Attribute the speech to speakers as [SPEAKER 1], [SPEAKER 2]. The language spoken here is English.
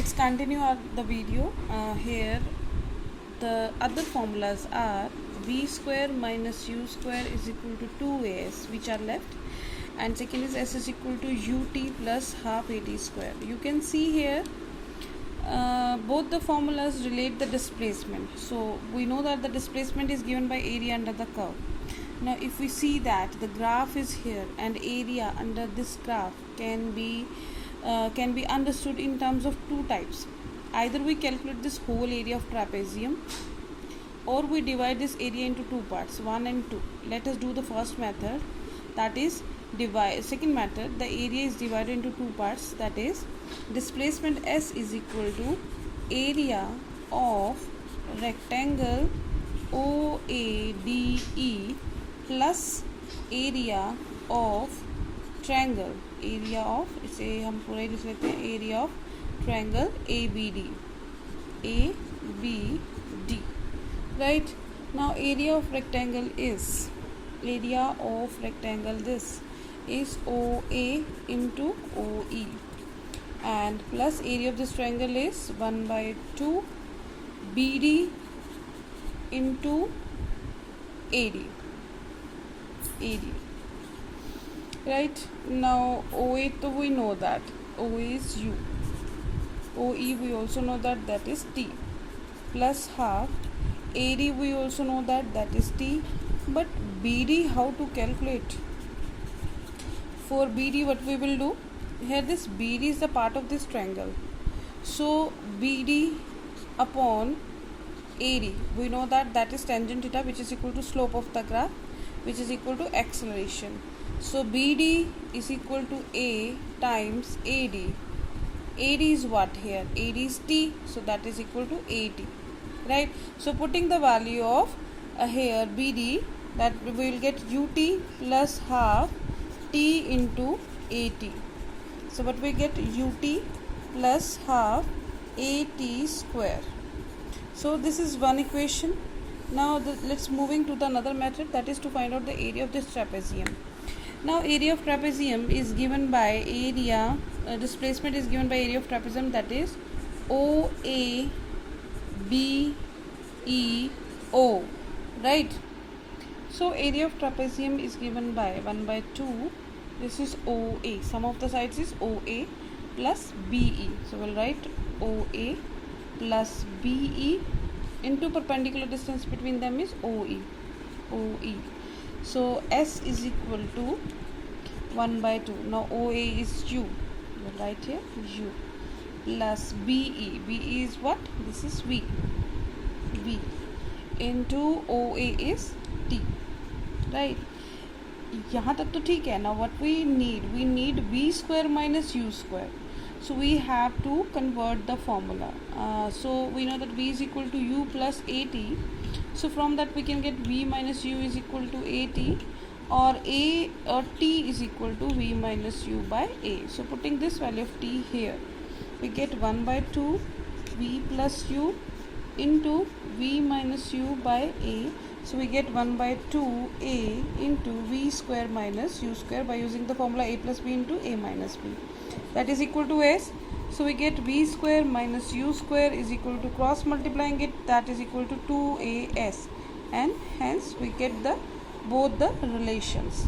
[SPEAKER 1] let's continue the video. Here the other formulas are v square minus u square is equal to 2as, which are left, and second is s is equal to ut plus half at square. You can see here both the formulas relate the displacement. So we know that the displacement is given by area under the curve. Now if we see that the graph is here and area under this graph can be understood in terms of two types. Either we calculate this whole area of trapezium, or we divide this area into two parts, 1 and 2. Let us do the first method, that is divide. Second method, the area is divided into two parts, that is displacement S is equal to area of rectangle OADE plus area of triangle, area of, इसे हम पूरा ही लिख लेते हैं, area of triangle ABD, right? Now area of rectangle is, this is OA into OE, and plus area of this triangle is 1 by 2 BD into AD, right? Now OA, so we know that OA is U, OE we also know that that is T, plus half AD we also know that that is T, but BD how to calculate? For BD what we will do, here this BD is the part of this triangle, so BD upon AD we know that that is tangent theta, which is equal to slope of the graph, which is equal to acceleration. So BD is equal to A times AD. AD is what here? AD is T, so that is equal to AT, right? So putting the value of here BD, that we will get UT plus half T into AT. So what we get? UT plus half AT square. So this is one equation. Now let's moving to the another method, that is to find out the area of this trapezium. Now area of trapezium is given by area, displacement is given by area of trapezium, that is OABEO, right? So area of trapezium is given by 1 by 2, this is OA, sum of the sides is OA plus BE. So we'll write OA plus BE into perpendicular distance between them is OE. So S is equal to 1 by 2. Now OA is U, we'll write here U, plus BE. BE is what? This is V into OA is T, right? यहाँ तक तो ठीक है. Now what we need V square minus U square. So we have to convert the formula. So we know that V is equal to U plus AT. So from that we can get V minus U is equal to AT, or T is equal to V minus U by A. So putting this value of T here, we get 1 by 2 V plus U into V minus U by A. So we get 1 by 2 A into V square minus U square by using the formula A plus B into A minus B. That is equal to S. So we get V square minus U square is equal to, cross multiplying it, that is equal to 2AS, and hence we get both the relations.